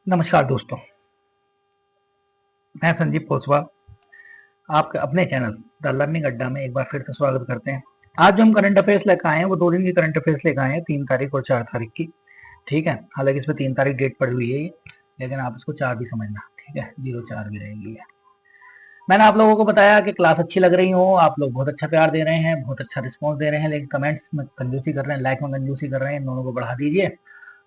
नमस्कार दोस्तों, मैं संदीप कोसवाल आपके अपने चैनल द लर्निंग अड्डा में एक बार फिर से स्वागत करते हैं। आज जो हम करंट अफेयर्स लेकर आए हैं वो 2 दिन की करंट अफेयर्स लेकर आए हैं, 3 तारीख और 4 तारीख की। ठीक है, हालांकि इसमें 3 तारीख डेट पड़ी हुई है, लेकिन आप इसको 4 भी समझना। ठीक है, 0-4 भी रहेगी। मैंने आप लोगों को बताया कि क्लास अच्छी लग रही हो, आप लोग बहुत अच्छा प्यार दे रहे हैं, बहुत अच्छा रिस्पॉन्स दे रहे हैं, लेकिन कमेंट्स में कंजूसी कर रहे हैं, लाइक में कंजूसी कर रहे हैं। इन दोनों को बढ़ा दीजिए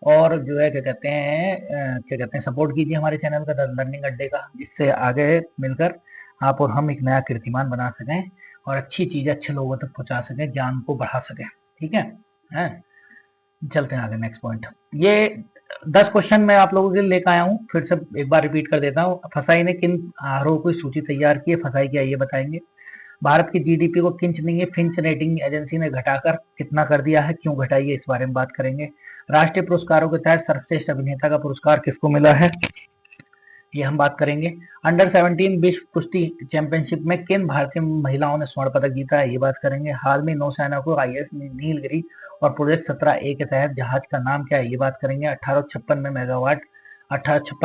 और जो है क्या कहते हैं सपोर्ट कीजिए हमारे चैनल का द लर्निंग अड्डे का, जिससे आगे मिलकर आप और हम एक नया कीर्तिमान बना सकें और अच्छी चीजें अच्छे लोगों तक पहुंचा सकें, ज्ञान को बढ़ा सकें। ठीक है, चलते हैं आगे। नेक्स्ट पॉइंट, ये 10 क्वेश्चन मैं आप लोगों के लिए लेकर आया हूँ। फिर से एक बार रिपीट कर देता हूँ। फसाई ने किन आहारों की सूची तैयार की है? फसाई क्या ये बताएंगे। भारत की जीडीपी को किंच नहीं है फिंच रेटिंग एजेंसी ने घटाकर कितना कर दिया है, क्यों घटाई है, इस बारे में बात करेंगे। राष्ट्रीय पुरस्कारों के तहत सर्वश्रेष्ठ अभिनेता का पुरस्कार किसको मिला है, ये हम बात करेंगे। अंडर 17 विश्व कुश्ती चैंपियनशिप में किन भारतीय महिलाओं ने स्वर्ण पदक जीता है, ये बात करेंगे। हाल में नौसेना को आईएएस नीलगिरी और प्रोजेक्ट 17A के तहत जहाज का नाम क्या है, ये बात करेंगे। 1856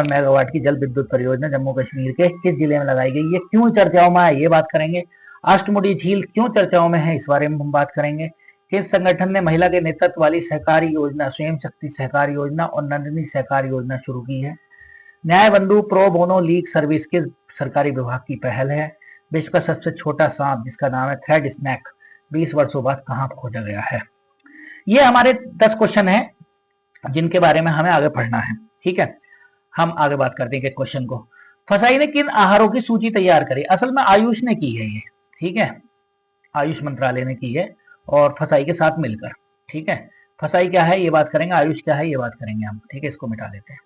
मेगावाट की जल विद्युत परियोजना जम्मू कश्मीर के किस जिले में लगाई गई है, क्यों चर्चाओं में है, ये बात करेंगे। अष्टमुडी झील क्यों चर्चाओं में है, इस बारे में हम बात करेंगे। किस संगठन ने महिला के नेतृत्व वाली सहकारी योजना स्वयं शक्ति सहकारी योजना और नंदिनी सहकारी योजना शुरू की है। न्याय बंधु प्रो बोनो लीग सर्विस के सरकारी विभाग की पहल है। विश्व का सबसे छोटा सांप जिसका नाम है थ्रेड स्नैक 20 वर्षों बाद कहां खोजा गया है। ये हमारे 10 क्वेश्चन हैं जिनके बारे में हमें आगे पढ़ना है। ठीक है, हम आगे बात करते हैं क्वेश्चन को। फसाई ने किन आहारों की सूची तैयार करी? असल में आयुष ने की है ये। ठीक है, आयुष मंत्रालय ने की है और फसाई के साथ मिलकर। ठीक है, फसाई क्या है ये बात करेंगे, आयुष क्या है ये बात करेंगे हम। ठीक है, इसको मिटा लेते हैं।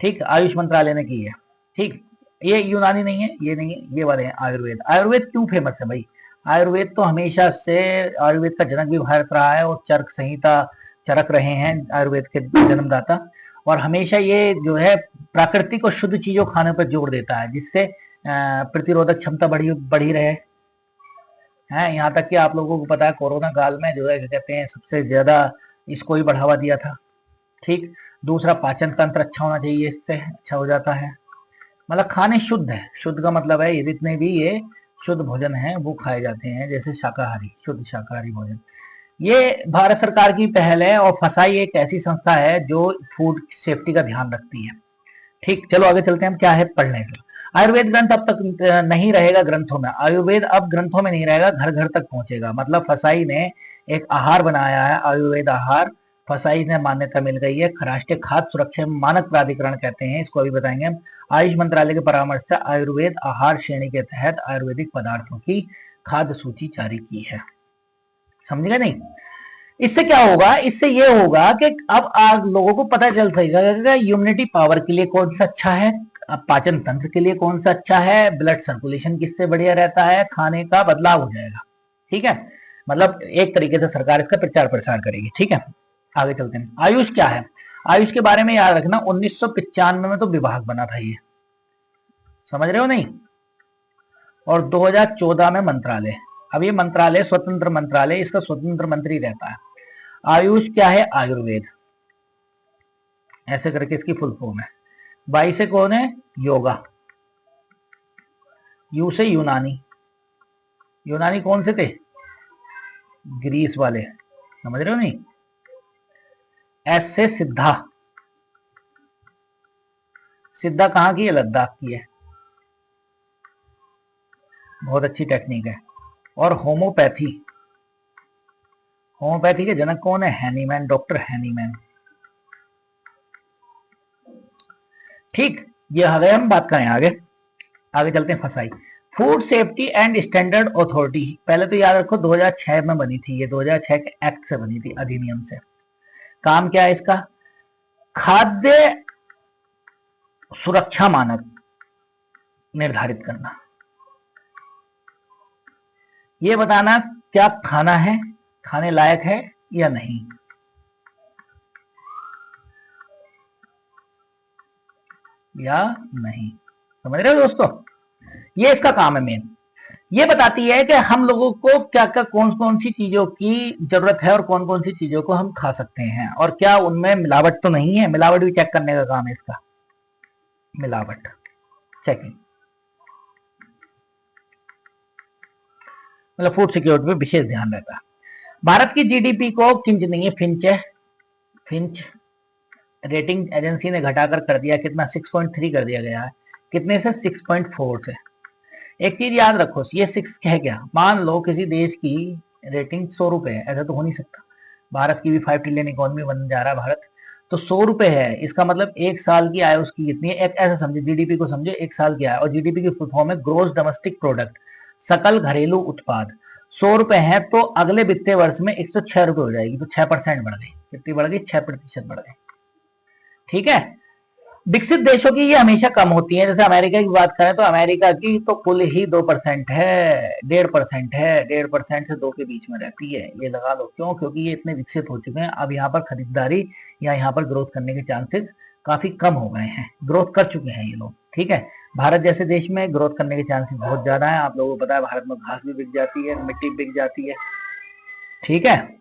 ठीक, आयुष मंत्रालय ने की है। ठीक, ये यूनानी नहीं है, ये नहीं है, ये वाले हैं आयुर्वेद। आयुर्वेद क्यों फेमस है भाई? आयुर्वेद तो हमेशा से, आयुर्वेद का जनक भी भारत रहा है और चरक संहिता चरक रहे हैं आयुर्वेद के जन्मदाता। और हमेशा ये जो है प्राकृतिक और शुद्ध चीजों खाने पर जोर देता है, जिससे प्रतिरोधक क्षमता बढ़ी रहे हैं। यहाँ तक कि आप लोगों को पता है कोरोना काल में जो है क्या कहते हैं सबसे ज्यादा इसको ही बढ़ावा दिया था। ठीक, दूसरा पाचन तंत्र अच्छा होना चाहिए, इससे अच्छा हो जाता है। मतलब खाने शुद्ध है, शुद्ध का मतलब है जितने भी ये शुद्ध भोजन है वो खाए जाते हैं, जैसे शाकाहारी, शुद्ध शाकाहारी भोजन। ये भारत सरकार की पहल है और फसाई एक ऐसी संस्था है जो फूड सेफ्टी का ध्यान रखती है। ठीक, चलो आगे चलते हैं हम क्या है पढ़ने का। आयुर्वेद ग्रंथ अब तक नहीं रहेगा ग्रंथों में, आयुर्वेद अब ग्रंथों में नहीं रहेगा, घर घर तक पहुंचेगा। मतलब फसाई ने एक आहार बनाया है, आयुर्वेद आहार। फसाई ने मान्यता मिल गई है, राष्ट्रीय खाद्य सुरक्षा मानक प्राधिकरण कहते हैं इसको, अभी बताएंगे हम। आयुष मंत्रालय के परामर्श से आयुर्वेद आहार श्रेणी के तहत आयुर्वेदिक पदार्थों की खाद्य सूची जारी की है। समझेगा नहीं? इससे क्या होगा, इससे ये होगा कि अब आज लोगों को पता चल सकेगा इम्यूनिटी पावर के लिए कौन सा अच्छा है, पाचन तंत्र के लिए कौन सा अच्छा है, ब्लड सर्कुलेशन किससे बढ़िया रहता है, खाने का बदलाव हो जाएगा। ठीक है, मतलब एक तरीके से सरकार इसका प्रचार प्रसार करेगी। ठीक है, आगे चलते हैं। आयुष क्या है? आयुष के बारे में याद रखना, 1995 में तो विभाग बना था ये, समझ रहे हो नहीं? और 2014 में मंत्रालय। अब ये मंत्रालय स्वतंत्र मंत्रालय, इसका स्वतंत्र मंत्री रहता है। आयुष क्या है? आयुर्वेद, ऐसे करके इसकी फुल फॉर्म है। वाई से कौन है? योगा। यू से यूनानी, यूनानी कौन से थे? ग्रीस वाले, समझ रहे हो नहीं? एस से सिद्धा, सिद्धा कहां की है? लद्दाख की है, बहुत अच्छी टेक्निक है। और होम्योपैथी, होम्योपैथी के जनक कौन है? Hahnemann, doctor Hahnemann. ठीक, ये आ गए, हम बात करें आगे। आगे चलते हैं। फसाई food safety and standard authority, पहले तो याद रखो 2006 में बनी थी ये, 2006 के एक्ट से बनी थी, अधिनियम से। काम क्या है इसका? खाद्य सुरक्षा मानक निर्धारित करना, ये बताना क्या खाना है, खाने लायक है या नहीं। या नहीं, समझ रहे हो दोस्तों? ये इसका काम है मेन। ये बताती है कि हम लोगों को क्या क्या कौन कौन सी चीजों की जरूरत है और कौन कौन सी चीजों को हम खा सकते हैं और क्या उनमें मिलावट तो नहीं है, मिलावट भी चेक करने का काम है इसका। मिलावट, चेकिंग, मतलब फूड सिक्योरिटी पे विशेष ध्यान रहता है। भारत की जीडीपी को किंच नहीं है, फिंच रेटिंग एजेंसी ने घटाकर कर दिया कितना, 6.3 कर दिया गया है। कितने से, 6.4 से। एक चीज याद रखो, ये 6 है क्या, मान लो किसी देश की रेटिंग 100 रुपए है, ऐसा तो हो नहीं सकता। भारत की भी 5 ट्रिलियन इकोनॉमी बन जा रहा है भारत, तो 100 रुपए है, इसका मतलब एक साल की आय उसकी कितनी है, एक ऐसा समझे, जीडीपी को समझे एक साल की आय, और जीडीपी की फुल फॉर्म है ग्रोस डोमेस्टिक प्रोडक्ट, सकल घरेलू उत्पाद। 100 रुपए है तो अगले वित्तीय वर्ष में 106 रुपए हो जाएगी, तो 6% बढ़ गई। कितनी बढ़ गई, 6% बढ़ गई। ठीक है। विकसित देशों की ये हमेशा कम होती है। जैसे अमेरिका की बात करें तो अमेरिका की तो कुल ही 2% है, 1.5% है, 1.5% से 2 के बीच में रहती है, ये लगा लो। क्यों, क्योंकि ये इतने विकसित हो चुके हैं, अब यहाँ पर खरीदारी या यहाँ पर ग्रोथ करने के चांसेस काफी कम हो गए हैं, ग्रोथ कर चुके हैं ये लोग। ठीक है। भारत जैसे देश में ग्रोथ करने के चांसेस बहुत ज्यादा है। आप लोगों को पता है भारत में घास भी बिक जाती है, मिट्टी बिक जाती है। ठीक है,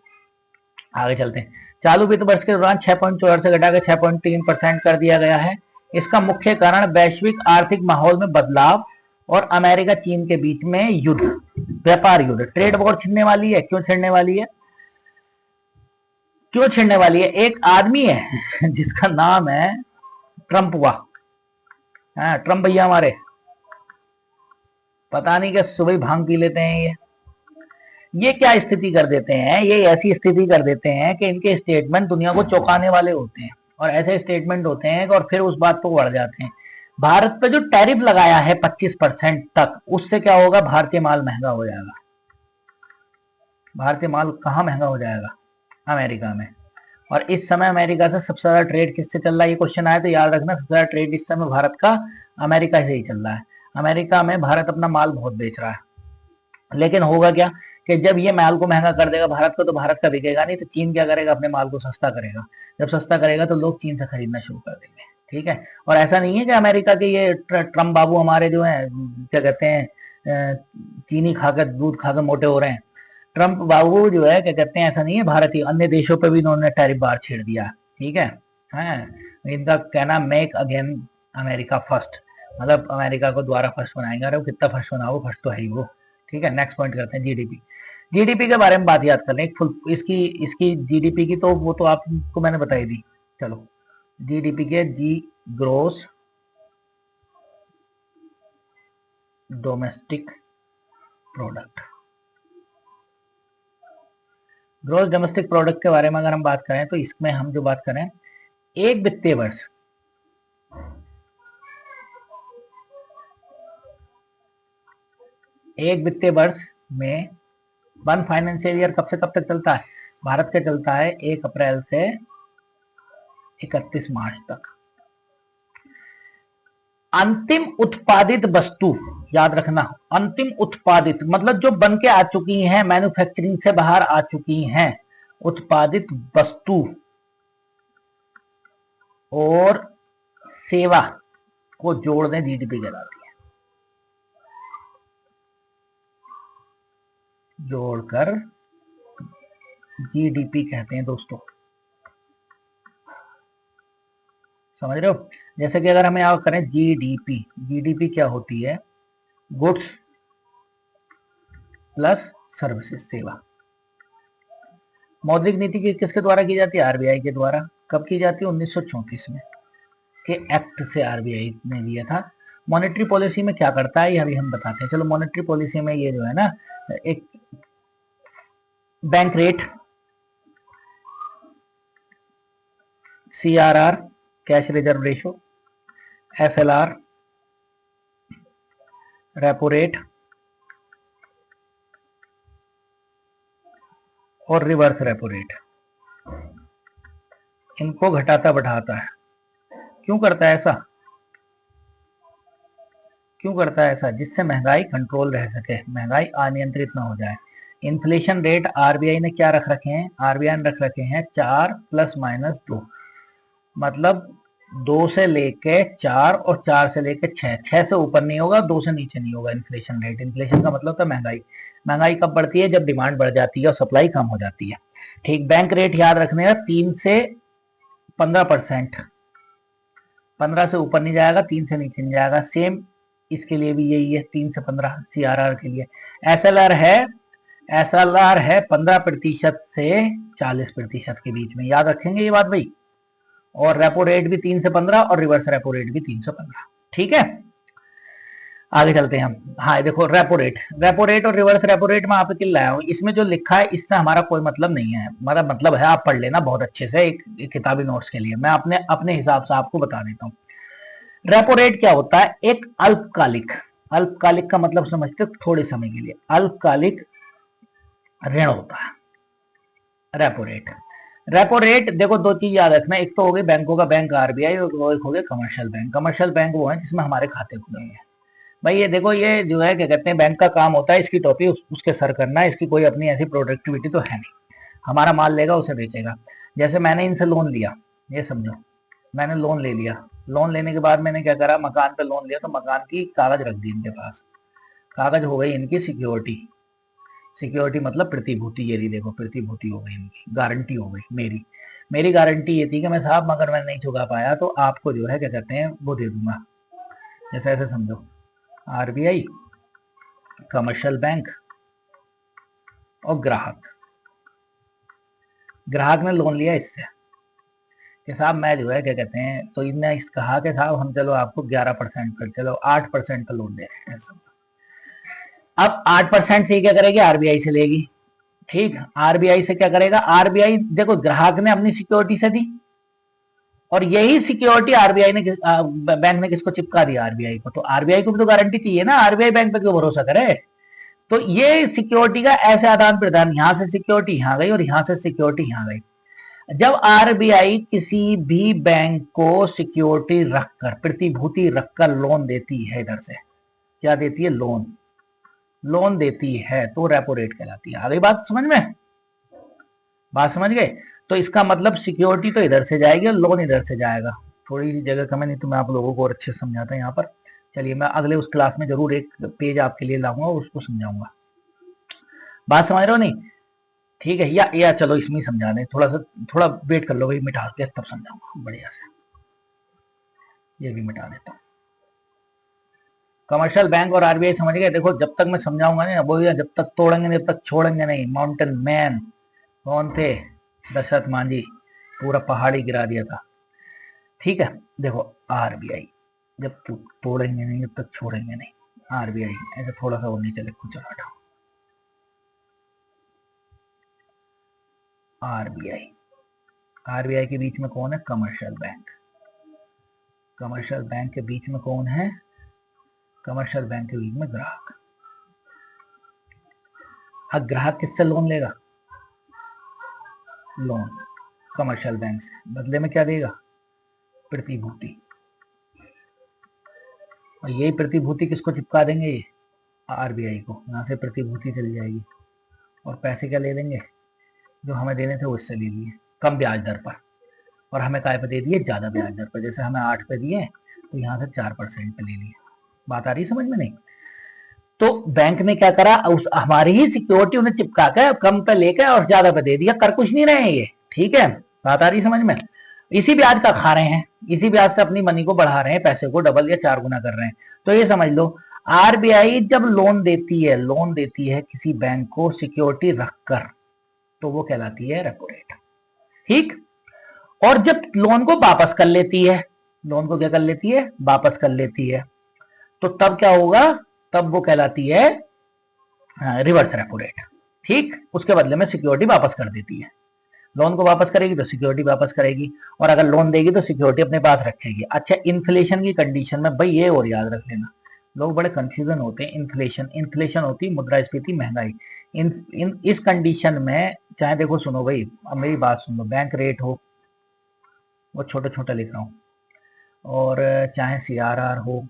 आगे चलते हैं। चालू वित्त वर्ष के दौरान 6.4 से घटाकर 6.3% कर दिया गया है। इसका मुख्य कारण वैश्विक आर्थिक माहौल में बदलाव और अमेरिका चीन के बीच में युद्ध, व्यापार युद्ध, ट्रेड वॉर छिड़ने वाली है। क्यों छिड़ने वाली है, क्यों छिड़ने वाली है, एक आदमी है जिसका नाम है ट्रंप। वाह, ट्रंप भैया हमारे, पता नहीं क्या सुबह भांग पी लेते हैं ये क्या स्थिति कर देते हैं, ये ऐसी स्थिति कर देते हैं कि इनके स्टेटमेंट दुनिया को चौंकाने वाले होते हैं, और ऐसे स्टेटमेंट होते हैं और फिर उस बात को बढ़ जाते हैं। भारत पे जो टैरिफ लगाया है 25% तक, उससे क्या होगा, भारतीय माल महंगा हो जाएगा। भारतीय माल कहाँ महंगा हो जाएगा, अमेरिका में। और इस समय अमेरिका से सबसे ज्यादा ट्रेड किससे चल रहा है, ये क्वेश्चन आया तो याद रखना, सबसे ज्यादा ट्रेड इस समय भारत का अमेरिका से ही चल रहा है। अमेरिका में भारत अपना माल बहुत बेच रहा है, लेकिन होगा क्या कि जब ये माल को महंगा कर देगा भारत को, तो भारत का बिकेगा नहीं, तो चीन क्या करेगा, अपने माल को सस्ता करेगा। जब सस्ता करेगा तो लोग चीन से खरीदना शुरू कर देंगे। ठीक है। और ऐसा नहीं है कि अमेरिका के ये ट्रम्प बाबू हमारे जो है, क्या कहते हैं, चीनी खाकर दूध खाकर मोटे हो रहे हैं। ट्रम्प बाबू जो है, क्या कहते हैं, ऐसा नहीं है, भारतीय अन्य देशों पर भी इन्होंने टैरिफ बार छेड़ दिया। ठीक है। इनका कहना मेक अगेन अमेरिका फर्स्ट, मतलब अमेरिका को दोबारा फर्स्ट बनाएंगे। अरे वो कितना फर्स्ट बना, वो फर्स्ट तो है ही वो। ठीक है, नेक्स्ट पॉइंट करते हैं, जीडीपी। जीडीपी के बारे में बात याद कर लें, फुल इसकी जीडीपी की तो वो तो आपको मैंने बताई दी। चलो, जीडीपी के gross domestic product, gross domestic product के बारे में अगर हम बात करें तो इसमें हम जो बात करें, एक वित्तीय वर्ष में वन फाइनेंशियल ईयर कब से कब तक चलता है, भारत का चलता है 1 अप्रैल से 31 मार्च तक। अंतिम उत्पादित वस्तु, याद रखना, अंतिम उत्पादित मतलब जो बन के आ चुकी हैं, मैन्युफैक्चरिंग से बाहर आ चुकी हैं, उत्पादित वस्तु और सेवा को जोड़ दें, जीडीपी कहलाती है। जोड़कर जीडीपी कहते हैं दोस्तों, समझ रहे हो। जैसे कि अगर हम यहां करें जीडीपी, जीडीपी क्या होती है, गुड्स प्लस सर्विसेज, सेवा। मौद्रिक नीति किसके द्वारा की जाती है, आरबीआई के द्वारा। कब की जाती है, 1934 में के एक्ट से आरबीआई ने दिया था। मॉनेटरी पॉलिसी में क्या करता है ये अभी हम बताते हैं। चलो, मॉनेटरी पॉलिसी में ये जो है ना, एक bank rate, CRR cash reserve ratio, SLR repo rate और रिवर्स रेपो रेट, इनको घटाता बढ़ाता है। क्यों करता है ऐसा, क्यों करता है ऐसा, जिससे महंगाई कंट्रोल रह सके, महंगाई अनियंत्रित ना हो जाए। इन्फ्लेशन रेट आरबीआई ने क्या रख रखे हैं, आरबीआई ने रख रखे हैं 4 ± 2, मतलब 2 से लेके 4 और 4 से लेके 6, 6 से ऊपर नहीं होगा, 2 से नीचे नहीं होगा इन्फ्लेशन रेट। इन्फ्लेशन का मतलब था महंगाई। महंगाई कब बढ़ती है, जब डिमांड बढ़ जाती है और सप्लाई कम हो जाती है। ठीक। बैंक रेट याद रखने का 3 से 15%, 15 से ऊपर नहीं जाएगा, 3 से नीचे नहीं जाएगा। सेम इसके लिए भी यही है, 3 से 15 CRR के लिए। SLR है 15% से 40% के बीच में, याद रखेंगे ये बात भाई। और रेपो रेट भी 3 से 15 और रिवर्स रेपो रेट भी 3 से 15। ठीक है, आगे चलते हैं हम। हाँ देखो, रेपो रेट और रिवर्स रेपो रेट मैं आपके लिए लाया हूँ। इसमें जो लिखा है इससे हमारा कोई मतलब नहीं है, मतलब है आप पढ़ लेना बहुत अच्छे से एक किताबी नोट्स के लिए। मैं अपने हिसाब से आपको बता देता हूँ। रेपो रेट क्या होता है? एक अल्पकालिक का मतलब समझते हो, थोड़े समय के लिए अल्पकालिक ऋण होता है रेपो रेट देखो, दो चीज याद रखना, एक तो हो गई बैंकों का बैंक RBI, और एक हो गया कमर्शियल बैंक। कमर्शियल बैंक वो है जिसमें हमारे खाते खुले हैं भाई। ये देखो, ये जो है क्या कहते हैं, बैंक का काम होता है इसकी टोपी उसके सर करना है, इसकी कोई अपनी ऐसी प्रोडक्टिविटी तो है नहीं। हमारा माल लेगा उसे बेचेगा। जैसे मैंने इनसे लोन लिया, ये समझो मैंने लोन ले लिया, लोन लेने के बाद मैंने क्या करा, मकान पे लोन लिया तो मकान की कागज रख दी इनके पास, कागज हो गई इनकी सिक्योरिटी मतलब प्रतिभूति। ये रही देखो, प्रतिभूति हो गई इनकी, गारंटी हो गई मेरी गारंटी ये थी कि मैं साहब अगर मैं नहीं चुका पाया तो आपको जो है क्या कहते हैं वो दे दूंगा। जैसे ऐसे समझो, RBI, कमर्शियल बैंक और ग्राहक ने लोन लिया इससे कि साहब मैं जो है क्या कहते हैं, तो इनने इस कहा कि साहब हम चलो आपको 11% पर, चलो 8% का लोन दे रहे हैं। अब 8% से क्या करेगी, RBI से लेगी। ठीक, RBI से क्या करेगा, RBI देखो ग्राहक ने अपनी सिक्योरिटी से दी, और यही सिक्योरिटी RBI ने बैंक ने किसको चिपका दिया, RBI को। तो RBI को भी तो गारंटी चाहिए ना, RBI बैंक पे क्यों भरोसा करे। तो ये सिक्योरिटी का ऐसे आदान प्रदान, यहां से सिक्योरिटी यहां गई और यहां से सिक्योरिटी यहां गई। जब RBI किसी भी बैंक को सिक्योरिटी रखकर, प्रतिभूति रखकर लोन देती है, इधर से क्या देती है, लोन देती है, तो रेपो रेट कहलाती है। आ गई बात समझ में, बात समझ गए। तो इसका मतलब सिक्योरिटी तो इधर से जाएगी और लोन इधर से जाएगा। थोड़ी सी जगह कम है, नहीं तो मैं आप लोगों को और अच्छे से समझाता यहाँ पर। चलिए, मैं अगले उस क्लास में जरूर एक पेज आपके लिए लाऊंगा और उसको समझाऊंगा। बात समझ रहे हो नहीं? ठीक है, या चलो इसमें ही समझा दें, थोड़ा वेट कर लो भाई, मिटा के तब समझाऊंगा बढ़िया से। ये भी मिटा देता हूँ। कमर्शियल बैंक और RBI समझ गए। देखो जब तक मैं समझाऊंगा नहीं, वो जब तक तोड़ेंगे नहीं तब तक छोड़ेंगे नहीं। माउंटेन मैन कौन थे, दशरथ मांझी, पूरा पहाड़ी गिरा दिया था। ठीक है, देखो RBI जब तक तोड़ेंगे नहीं जब तक छोड़ेंगे नहीं। RBI ऐसे थोड़ा सा और नीचे लिखो, चलो हटाओ। RBI के बीच में कौन है, कमर्शियल बैंक। कमर्शियल बैंक के बीच में कौन है, कमर्शियल बैंक के बीच में ग्राहक। अब ग्राहक किससे लोन लेगा, लोन कमर्शियल बैंक से, बदले में क्या देगा, प्रतिभूति। और यही प्रतिभूति किसको चिपका देंगे, ये RBI को। यहाँ से प्रतिभूति चली जाएगी और पैसे क्या ले लेंगे, जो हमें देने थे वो इससे ले लिए कम ब्याज दर पर, और हमें काय पे दे दिए, ज्यादा ब्याज दर पर। जैसे हमें 8 पे दिए तो यहाँ से 4% पे ले लिए। बात आ रही है समझ में नहीं? तो बैंक ने क्या करा, उस हमारी ही सिक्योरिटी उन्हें चिपका के कम पे लेकर और ज्यादा पे दे दिया, कर कुछ नहीं रहे हैं ये। ठीक है, बात आ रही समझ में? इसी ब्याज का खा रहे हैं, इसी ब्याज से अपनी मनी को बढ़ा रहे हैं, पैसे को डबल या 4 गुना कर रहे हैं। तो ये समझ लो, RBI जब लोन देती है किसी बैंक को सिक्योरिटी रखकर, तो वो कहलाती है रेपो रेट। ठीक, और जब लोन को वापस कर लेती है, लोन को क्या कर लेती है, वापस कर लेती है, तो तब क्या होगा, तब वो कहलाती है रिवर्स रेपो रेट। ठीक, उसके बदले में सिक्योरिटी वापस कर देती है। लोन को वापस करेगी तो सिक्योरिटी वापस करेगी, और अगर लोन देगी तो सिक्योरिटी अपने पास रखेगी। अच्छा, इन्फ्लेशन की कंडीशन में भाई ये और याद रख लेना, लोग बड़े कंफ्यूजन होते हैं। इन्फ्लेशन होती है मुद्रास्फीति, महंगाई। इस कंडीशन में चाहे देखो, सुनो भाई, अब मेरी बात सुन लो, बैंक रेट हो, वो छोटा छोटा लिख रहा हूँ, और चाहे CRR हो,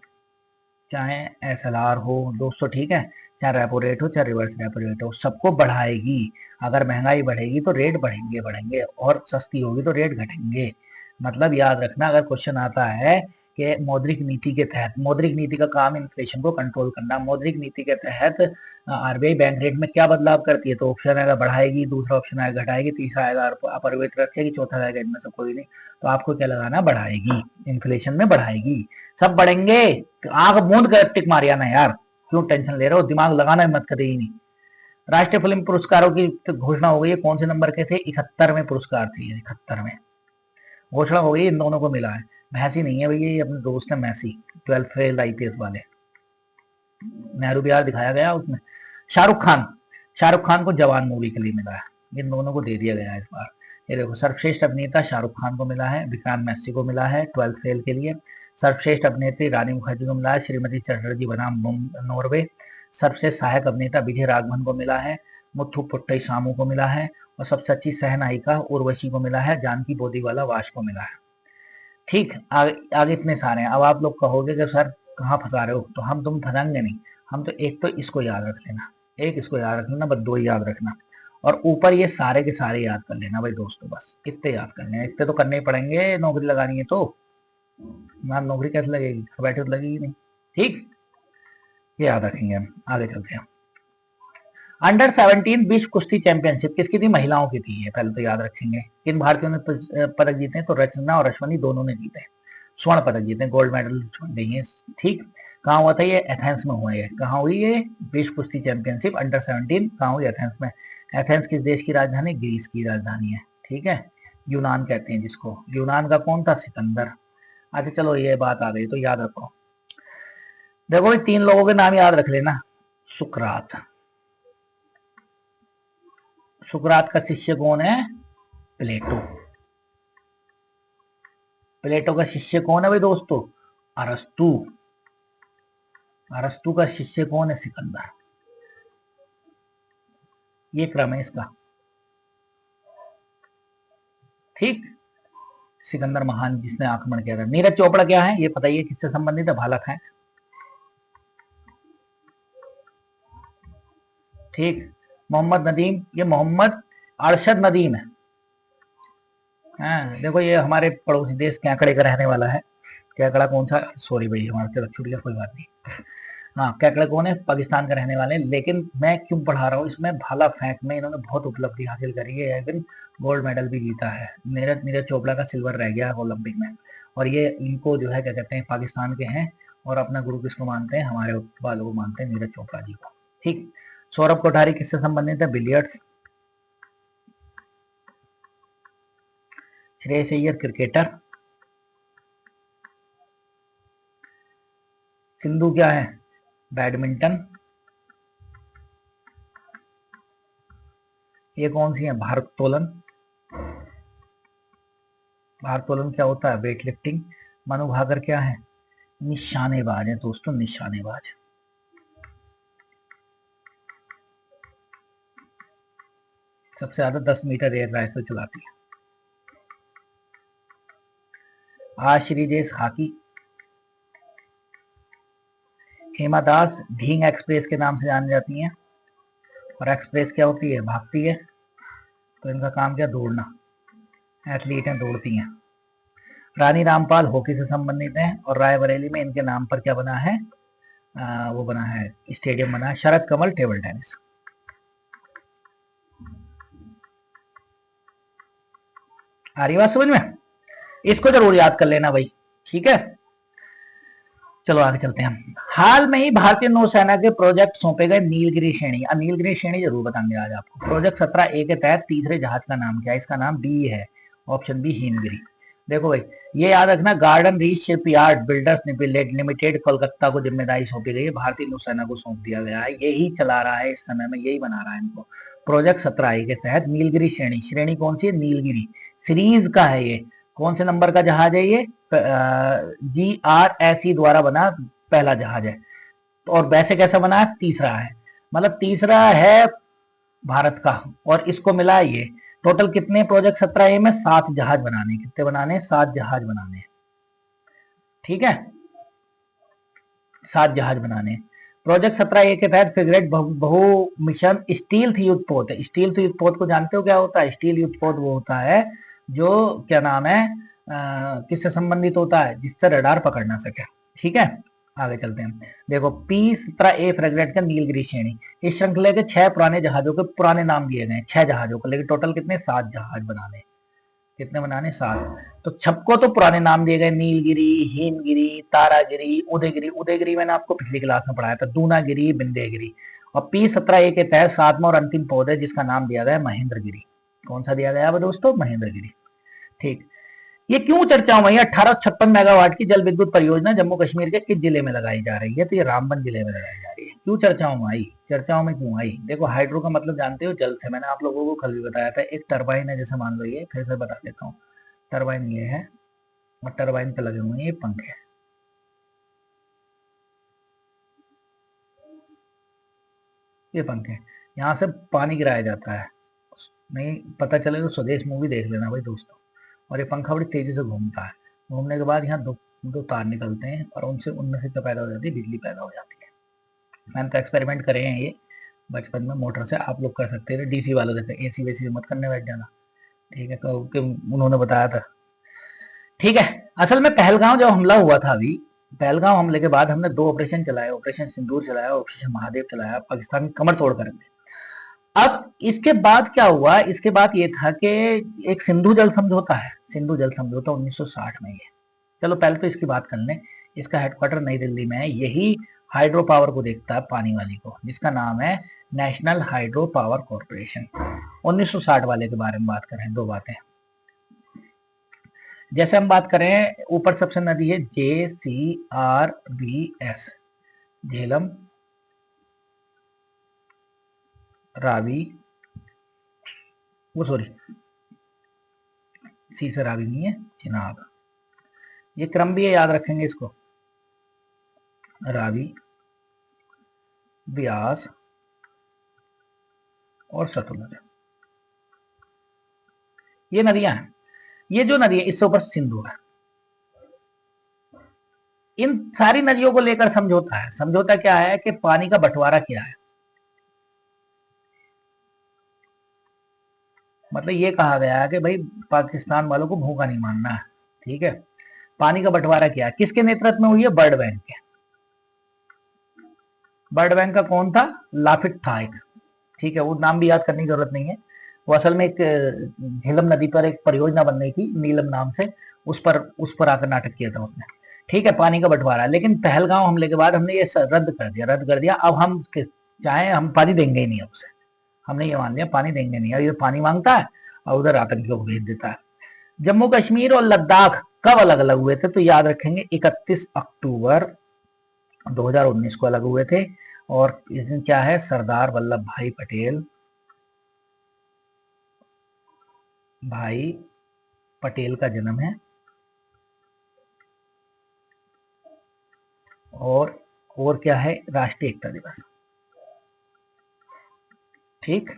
चाहे SLR हो दोस्तों, ठीक है, चाहे रेपो रेट हो, चाहे रिवर्स रेपो रेट हो, सबको बढ़ाएगी। अगर महंगाई बढ़ेगी तो रेट बढ़ेंगे, और सस्ती होगी तो रेट घटेंगे। मतलब याद रखना, अगर क्वेश्चन आता है कि मौद्रिक नीति के तहत, मौद्रिक नीति का काम इन्फ्लेशन को कंट्रोल करना, मौद्रिक नीति के तहत आरबीआई बैंक रेट में क्या बदलाव करती है, तो ऑप्शन आएगा बढ़ाएगी, दूसरा ऑप्शन आएगा घटाएगी, तीसरा आएगा अपरिवर्तित रखेगी, चौथा आएगा इनमें से कोई नहीं। तो आपको क्या लगाना, बढ़ाएगी, इन्फ्लेशन में बढ़ाएगी, सब बढ़ेंगे। आंख मूंद कर टिक मारिया ना यार, क्यों टेंशन ले रहे हो, दिमाग लगाना मत कदे ही नहीं। राष्ट्रीय फिल्म पुरस्कारों की घोषणा हो गई है, कौन से नंबर के थे, 71वें पुरस्कार थे, 71वें घोषणा हो गई, इन दोनों को मिला है। मैसी नहीं है भैया, ये अपने दोस्त है मैसी, 12th फेल आईपीएस वाले, नेहरू बिहार दिखाया गया उसमें। शाहरुख खान को जवान मूवी के लिए मिला है, इन दोनों को दे दिया गया है इस बार। ये देखो, सर्वश्रेष्ठ अभिनेता शाहरुख खान को मिला है, विक्रांत मैसी को मिला है 12th फेल के लिए। सर्वश्रेष्ठ अभिनेत्री रानी मुखर्जी को मिला है, श्रीमती चटर्जी बनाम नॉर्वे। सर्वश्रेष्ठ सहायक अभिनेता विजय राघवन को मिला है, मुथु पुट्टई सामू को मिला है। और सबसे अच्छी सहनायिका उर्वशी को मिला है, जानकी बोदीवाला वाश को मिला है। ठीक, आगे इतने सारे हैं। अब आप लोग कहोगे कि सर कहाँ फंसा रहे हो, तो हम तुम फंसाएंगे नहीं, हम तो एक तो इसको याद रख लेना, एक इसको याद रख लेना, बस दो ही याद रखना, और ऊपर ये सारे के सारे याद कर लेना भाई दोस्तों, बस इतने याद कर लेना, इतने तो करने ही पड़ेंगे, नौकरी लगानी है तो ना, नौकरी कैसे लगेगी, बैठे तो लगेगी नहीं। ठीक, ये याद रखेंगे हम। आगे चलते हैं। अंडर 17 विश्व कुश्ती चैंपियनशिप किसकी थी, महिलाओं की थी, ये पहले तो याद रखेंगे। किन भारतीयों ने पदक जीते हैं, तो रचना और अश्वनी दोनों ने जीते, स्वर्ण पदक जीते, गोल्ड मेडल गई है। ठीक, कहाँ हुआ था ये, एथेंस में हुआ है। कहाँ हुई ये विश्व कुश्ती चैंपियनशिप अंडर 17, कहाँ हुई, एथेंस में। एथेंस किस देश की राजधानी, ग्रीस की राजधानी है। ठीक है, यूनान कहते हैं जिसको, यूनान का कौन था, सिकंदर। अच्छा चलो, ये बात आ गई तो याद रखो। देखो भाई, 3 लोगों के नाम याद रख लेना। सुकरात, सुकरात का शिष्य कौन है, प्लेटो। प्लेटो का शिष्य कौन है भाई दोस्तों, अरस्तु। अरस्तु का शिष्य कौन है, सिकंदर। ये क्रम है इसका। ठीक, सिकंदर महान जिसने आक्रमण किया था। नीरज चोपड़ा क्या है, ये पता ही है किससे संबंधित है, भाला फेंक। ठीक, मोहम्मद नदीम, ये मोहम्मद अरशद नदीम है। हाँ, देखो ये हमारे पड़ोसी देश कैकड़े का रहने वाला है। कैकड़ा कौन सा, सॉरी भाई हमारे से छूट गया, कोई बात नहीं। हाँ, कैकड़ा कौन है, पाकिस्तान का रहने वाले। लेकिन मैं क्यों पढ़ा रहा हूँ इसमें, भाला फेंक में इन्होंने बहुत उपलब्धि हासिल करी है, इवन गोल्ड मेडल भी जीता है। नीरज चोपड़ा का सिल्वर रह गया ओलंपिक में। और ये इनको जो है क्या कहते हैं, पाकिस्तान के हैं, और अपना गुरु किसको मानते हैं, हमारे वालों को मानते हैं, नीरज चोपड़ा जी को। ठीक, सौरभ कोठारी किससे संबंधित है, बिलियर्ड्स। श्रेयस अय्यर क्रिकेटर। सिंधु क्या है, बैडमिंटन। ये कौन सी है, भारोत्तोलन। भारोत्तोलन क्या होता है, वेट लिफ्टिंग। मनु भाकर क्या है, निशानेबाज है दोस्तों, निशानेबाज। सबसे ज्यादा 10 मीटर एयर राइफल चलाती है। आश्रीदेश हॉकी। हेमा दास ढींग एक्सप्रेस के नाम से जानी जाती हैं। और एक्सप्रेस क्या होती है, भागती है, तो इनका काम क्या, दौड़ना, एथलीट हैं, दौड़ती हैं। रानी रामपाल हॉकी से संबंधित हैं। और रायबरेली में इनके नाम पर क्या बना है, वो बना है, स्टेडियम बना है। शरद कमल टेबल टेनिस। आ रही बात समझ में, इसको जरूर याद कर लेना भाई। ठीक है, चलो आगे चलते हैं। हाल में ही भारतीय नौसेना के प्रोजेक्ट सौंपे गए नीलगिरी श्रेणी। अब नीलगिरी श्रेणी जरूर बताएंगे आज आपको। प्रोजेक्ट 17A के तहत तीसरे जहाज का नाम क्या है, इसका नाम बी है, ऑप्शन बी हिमगिरी। देखो भाई, ये याद रखना, garden reach shipyard builders limited Kolkata को जिम्मेदारी सौंपी गई है, भारतीय नौसेना को सौंप दिया गया है, यही चला रहा है इस समय में, यही बना रहा है इनको। प्रोजेक्ट 17A के तहत नीलगिरी श्रेणी, श्रेणी कौन सी है, नीलगिरी सीरीज का है ये। कौन से नंबर का जहाज है ये, GRSE द्वारा बना पहला जहाज है। और वैसे कैसा बना है, तीसरा है, मतलब तीसरा है भारत का, और इसको मिला ये। टोटल कितने प्रोजेक्ट 17A में, 7 जहाज बनाने। कितने बनाने, 7 जहाज बनाने। ठीक है, 7 जहाज बनाने। प्रोजेक्ट 17A के तहत फ्रिगेट बहु मिशन स्टील युद्धपोत है। स्टील युद्धपोत को जानते हो क्या होता है, स्टील युद्धपोत वो होता है जो क्या नाम है, किससे संबंधित होता है? जिससे रडार पकड़ ना सके। ठीक है, आगे चलते हैं। देखो P-17A फ्रेगेट का नीलगिरी श्रेणी, इस श्रृंखला के 6 पुराने जहाजों के पुराने नाम दिए गए, 6 जहाजों को, लेकिन टोटल कितने? 7 जहाज बनाने। कितने बनाने? 7। तो छपको तो पुराने नाम दिए गए, नीलगिरी, हिमगिरी, तारागिरी, उदयगिरी। उदयगिरी मैंने आपको पिछली क्लास में पढ़ाया था, दूनागिरी, बिंदेगिरी। और P-17A के तहत 7वां और अंतिम पौध है जिसका नाम दिया गया महेंद्रगिरी। कौन सा दिया गया है दोस्तों? महेंद्रगिरी। ठीक, ये क्यों चर्चाओं में? 1856 मेगावाट की जल विद्युत परियोजना जम्मू कश्मीर के किस जिले में लगाई जा रही है? तो ये रामबन जिले में लगाई जा रही है। क्यों चर्चाओं में आई? चर्चाओं में क्यों आई? देखो, हाइड्रो का मतलब जानते हो? जल से। मैंने आप लोगों को कल भी बताया था। एक टरबाइन है, जैसे मान लो, ये फिर से बता देता हूँ। टरबाइन ये है और टरबाइन पे लगे हुए हैं ये पंखे। ये पंखे, यहाँ से पानी गिराया जाता है। नहीं पता चले तो स्वदेश मूवी देख लेना भाई दोस्तों। और ये पंखा बड़ी तेजी से घूमता है। घूमने के बाद यहाँ दो तार निकलते हैं और उनमें से क्या पैदा हो जाती है? बिजली पैदा हो जाती है। मैंने तो एक्सपेरिमेंट करे हैं ये बचपन में मोटर से। आप लोग कर सकते हैं डीसी वालों जैसे। एसी वेसी मत करने बैठ जाना, ठीक है? तो उन्होंने बताया था। ठीक है, असल में पहलगांव जब हमला हुआ था, अभी पहलगांव हमले के बाद हमने 2 ऑपरेशन चलाए। ऑपरेशन सिंदूर चलाया, ऑपरेशन महादेव चलाया, पाकिस्तान की कमर तोड़ कर। अब इसके बाद क्या हुआ? इसके बाद ये था कि एक सिंधु जल समझौता है। सिंधु जल समझौता 1960 में है। चलो पहले तो इसकी बात कर लें। इसका हेडक्वार्टर नई दिल्ली में है। यही हाइड्रो पावर को देखता है, पानी वाली को, जिसका नाम है नेशनल हाइड्रो पावर कॉर्पोरेशन। 1960 वाले के बारे में बात करें, 2 बातें। जैसे हम बात करें, ऊपर सबसे नदी है JCRBS, झेलम, रावी, वो सॉरी सी से रावी नहीं है, चिनाब। ये क्रम भी है, याद रखेंगे इसको। रावी, ब्यास और सतलुज, ये नदियां हैं। ये जो नदी है इससे ऊपर सिंधु है। इन सारी नदियों को लेकर समझौता है। समझौता क्या है कि पानी का बंटवारा क्या है। मतलब ये कहा गया है कि भाई पाकिस्तान वालों को भूखा नहीं मानना है। ठीक है, पानी का बंटवारा क्या है? किसके नेतृत्व में हुई है? वर्ल्ड बैंक के। वर्ल्ड बैंक का कौन था? लाफिट था एक। ठीक है, वो नाम भी याद करने की जरूरत नहीं है। वो असल में एक झेलम नदी पर एक परियोजना बन रही थी नीलम नाम से, उस पर आकर नाटक किया था उसने। ठीक है, पानी का बंटवारा। लेकिन पहलगांव हमले के बाद हमने ये रद्द कर दिया। अब हम चाहे हम पानी देंगे ही नहीं उसे। हमने ये मान लिया पानी देंगे नहीं। और ये पानी मांगता है और उधर आतंकियों को भेज देता है। जम्मू कश्मीर और लद्दाख कब अलग अलग हुए थे? तो याद रखेंगे 31 अक्टूबर 2019 को अलग हुए थे। और इस दिन क्या है? सरदार वल्लभ भाई पटेल का जन्म है। और क्या है? राष्ट्रीय एकता दिवस। ठीक,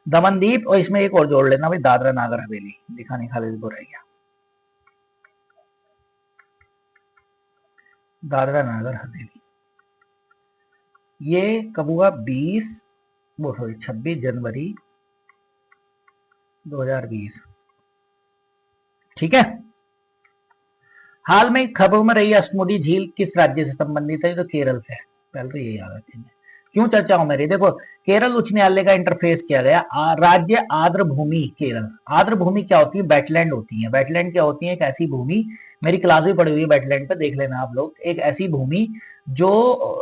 दमनदीप, और इसमें एक और जोड़ लेना भाई, दादरा नागर हवेली। दिखा नहीं, खाली रह गया, दादरा नागर हवेली। ये कब हुआ? 26 जनवरी 2020। ठीक है, हाल में खबरों में रही अष्टमुडी झील किस राज्य से संबंधित है? तो केरल से। पहले तो ये याद रखेंगे। क्यों चर्चाओं में रही? देखो, केरल उच्च न्यायालय का इंटरफेस किया गया। राज्य आर्द्र भूमि केरल। आर्द्र भूमि क्या होती है? वेटलैंड होती है। वेटलैंड क्या होती है? एक ऐसी भूमि, मेरी क्लास भी पड़ी हुई है वेटलैंड पे, देख लेना आप लोग। एक ऐसी भूमि जो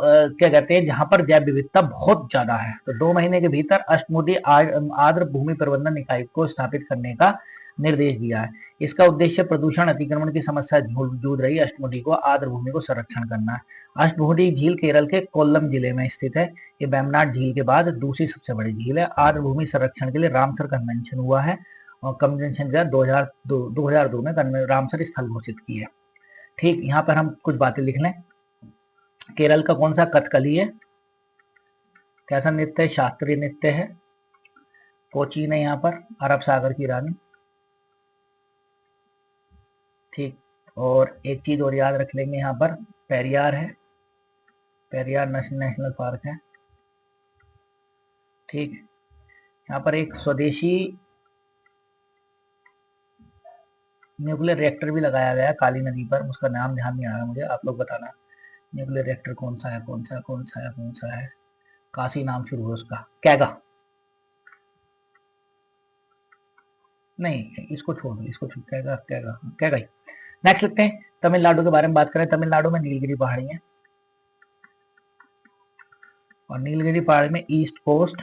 क्या कहते हैं, जहां पर जैव विविधता बहुत ज्यादा है। तो 2 महीने के भीतर अष्टमुडी आर्द्र भूमि प्रबंधन इकाई को स्थापित करने का निर्देश दिया है। इसका उद्देश्य प्रदूषण अतिक्रमण की समस्या जूझ रही अष्टमुडी को आर्द्र भूमि को संरक्षण करना है। अष्टमुडी झील केरल के कोल्लम जिले में स्थित है। ये वेम्बनाड झील के बाद दूसरी सबसे बड़ी झील है। आर्द्र भूमि संरक्षण के लिए रामसर कन्वेंशन हुआ है और कन्वेंशन का 2002 में रामसर स्थल घोषित की है। ठीक, यहाँ पर हम कुछ बातें लिख लें। केरल का कौन सा? कथकली है। कैसा नृत्य है? शास्त्रीय नृत्य है। कोचीन है यहाँ पर, अरब सागर की रानी। ठीक, और एक चीज और याद रख लेंगे, यहाँ पर पेरियार है। पेरियार नेशनल पार्क है। ठीक, यहाँ पर एक स्वदेशी न्यूक्लियर रिएक्टर भी लगाया गया है काली नदी पर, उसका नाम ध्यान नहीं आ रहा मुझे, आप लोग बताना न्यूक्लियर रिएक्टर कौन सा है, कौन सा है, कौन सा है, कौन सा है। काशी नाम शुरू है उसका, कैगा, नहीं इसको छोड़ दो, इसको छोड़, कैगा कैगा कैगा ही। नेक्स्ट लिखते हैं, तमिलनाडु के बारे में बात करें। तमिलनाडु में नीलगिरी पहाड़ी है, और नीलगिरी पहाड़ी में ईस्ट कोस्ट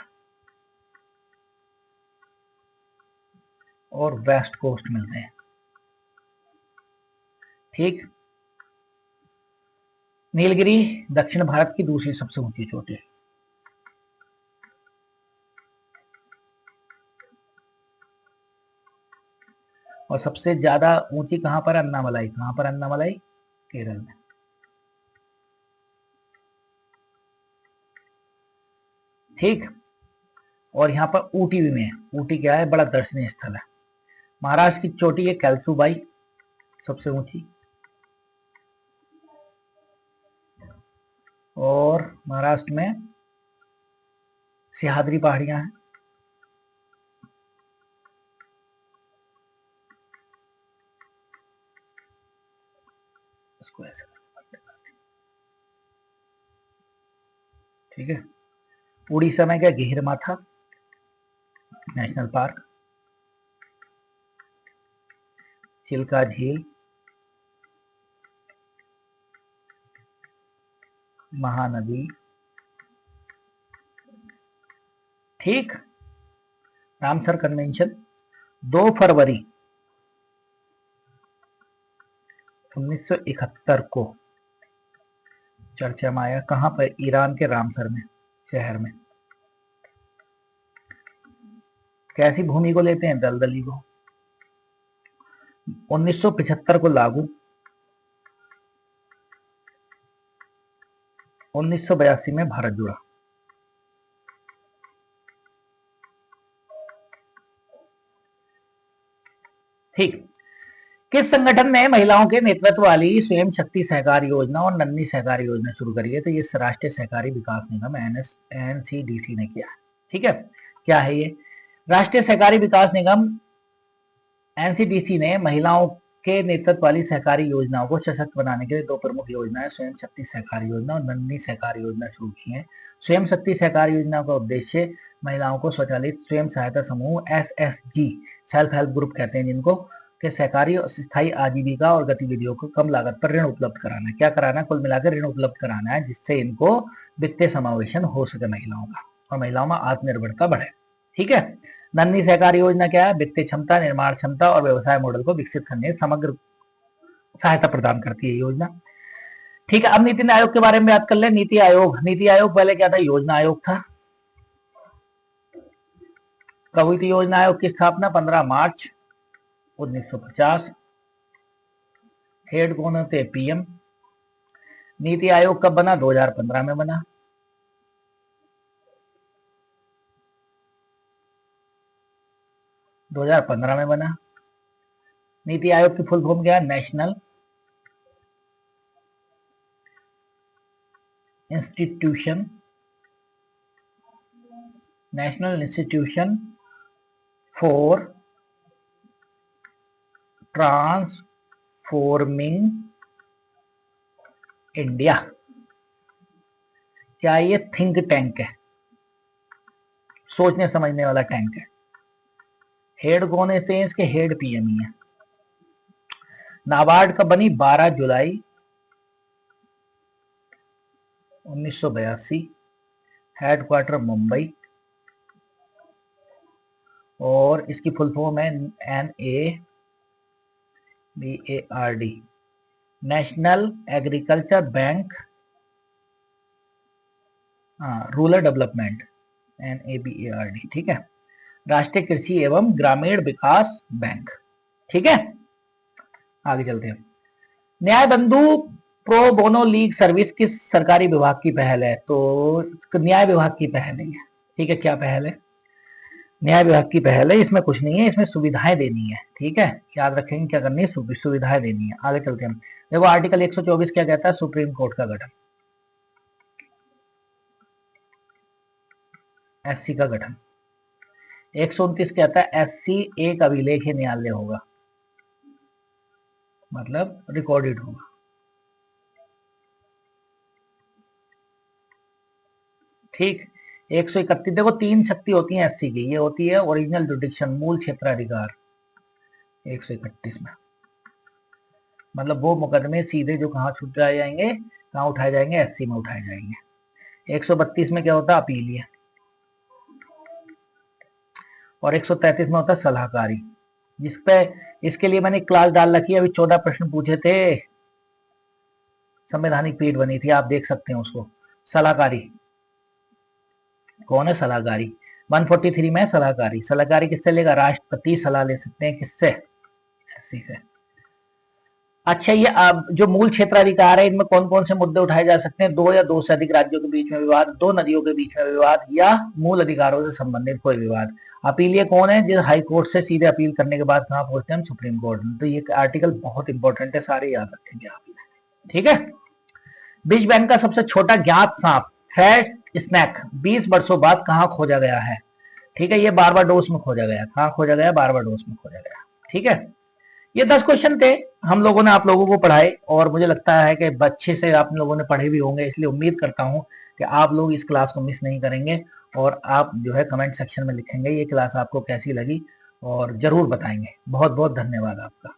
और वेस्ट कोस्ट मिलते हैं। ठीक, नीलगिरी दक्षिण भारत की दूसरी सबसे ऊंची चोटी है। और सबसे ज्यादा ऊंची कहां पर, अन्नामलाई, कहां पर, अन्नामलाई केरल में। ठीक, और यहाँ पर ऊटी भी में है, ऊटी क्या है, बड़ा दर्शनीय स्थल है। महाराष्ट्र की चोटी है कैलसूबाई, सबसे ऊंची, और महाराष्ट्र में सिहाद्री पहाड़ियां हैं। इसको ऐसे, ठीक है। उड़ीसा में क्या, गहिरमाथा नेशनल पार्क, चिल्का झील, महानदी। ठीक, रामसर कन्वेंशन 2 फरवरी 1971 को चर्चा में आया। कहां पर, ईरान के रामसर में शहर में। कैसी भूमि को लेते हैं, दलदली को। 1975 को लागू, 1982 में भारत जुड़ा। ठीक, किस संगठन ने महिलाओं के नेतृत्व वाली स्वयं शक्ति सहकार योजना और नन्ही सहकार योजना शुरू करी है? तो ये राष्ट्रीय सहकारी विकास निगम एनसीडीसी ने किया है। ठीक है, क्या है ये, राष्ट्रीय सहकारी विकास निगम एनसीडीसी ने महिलाओं के नेतृत्व वाली सहकारी योजनाओं को सशक्त बनाने के लिए 2 प्रमुख योजनाएं स्वयं शक्ति सहकारी योजना और नन्ही सहकारी योजना शुरू की है। स्वयं शक्ति सहकारी योजना का उद्देश्य महिलाओं को स्वचालित स्वयं सहायता समूह एसएसजी, सेल्फ हेल्प ग्रुप कहते हैं जिनको, के सहकारी और स्थायी आजीविका और गतिविधियों को कम लागत पर ऋण उपलब्ध कराना है। क्या कराना है, कुल मिलाकर ऋण उपलब्ध कराना है, जिससे इनको वित्तीय समावेशन हो सके महिलाओं का, और महिलाओं में आत्मनिर्भरता बढ़े। ठीक है, नन्ही सहकारी योजना क्या है, वित्तीय क्षमता, निर्माण क्षमता और व्यवसाय मॉडल को विकसित करने समग्र सहायता प्रदान करती है योजना। ठीक है, अब नीति आयोग के बारे में बात कर ले। नीति आयोग, नीति आयोग पहले क्या था, योजना आयोग था। कब हुई थी योजना आयोग की स्थापना, 15 मार्च 1950। हेड कौन होते, पीएम। नीति आयोग कब बना, 2015 में बना। दो 2015 में बना। नीति आयोग की फुल फॉर्म क्या है, national institution, national institution for transforming India. क्या ये थिंक टैंक है, सोचने समझने वाला टैंक है। हेड कौन है इसके, हेड पीएम ही है। नाबार्ड कब बनी, 12 जुलाई 1982। हेडक्वार्टर मुंबई, और इसकी फुल फॉर्म है NABARD, national agriculture bank, rural development, NABARD। ठीक है, राष्ट्रीय कृषि एवं ग्रामीण विकास बैंक। ठीक है, आगे चलते हैं। न्याय बंधु प्रो बोनो लीग सर्विस किस सरकारी विभाग की पहल है, तो न्याय विभाग की पहल है। ठीक है, क्या पहल है, न्याय विभाग की पहल है। इसमें कुछ नहीं है, इसमें सुविधाएं देनी है। ठीक है, याद रखेंगे क्या करनी है, सुविधाएं देनी है। आगे चलते हैं, देखो आर्टिकल 124 क्या कहता है, सुप्रीम कोर्ट का गठन, एससी का गठन। 129 कहता है एससी एक अभिलेख न्यायालय होगा। मतलब रिकॉर्डेड होगा। ठीक। 131, देखो 3 शक्ति होती है एससी की, ये होती है ओरिजिनल जुडिक्शन, मूल क्षेत्राधिकार 131 में, मतलब वो मुकदमे सीधे जो कहाँ छूट जाएंगे, कहाँ उठाए जाएंगे, एससी में उठाए जाएंगे। 132 में क्या होता है, अपीलीय, और 133 में होता है सलाहकारी, जिसपे इसके लिए मैंने क्लास डाल रखी है, अभी 14 प्रश्न पूछे थे, संवैधानिक पीठ बनी थी, आप देख सकते हैं उसको। सलाहकारी कौन है, सलाहकारी 143 में सलाहकारी। सलाहकारी किससे लेगा, राष्ट्रपति सलाह ले सकते हैं, किससे, एससी से। अच्छा, ये जो मूल क्षेत्राधिकार है, इनमें कौन कौन से मुद्दे उठाए जा सकते हैं, दो या दो से अधिक राज्यों के बीच में विवाद, दो नदियों के बीच में विवाद, या मूल अधिकारों से संबंधित कोई विवाद। अपीलीय कौन है, जिस हाई कोर्ट से सीधे अपील करने के बाद कहाँ पहुंचते हैं हम, सुप्रीम कोर्ट में। तो ये आर्टिकल बहुत इंपॉर्टेंट है, सारे याद रखेंगे आप, ठीक है। विश्व बैंक का सबसे छोटा ज्ञात सांप फैट स्नैक 20 वर्षों बाद कहाँ खोजा गया है, ठीक है। ये बारबाडोस में खोजा गया, कहाँ खोजा गया, बारबाडोस में खोजा गया, ठीक है। ये 10 क्वेश्चन थे, हम लोगों ने आप लोगों को पढ़ाए, और मुझे लगता है कि अच्छे से आप लोगों ने पढ़े भी होंगे, इसलिए उम्मीद करता हूं कि आप लोग इस क्लास को मिस नहीं करेंगे, और आप जो है कमेंट सेक्शन में लिखेंगे ये क्लास आपको कैसी लगी, और जरूर बताएंगे। बहुत बहुत धन्यवाद आपका।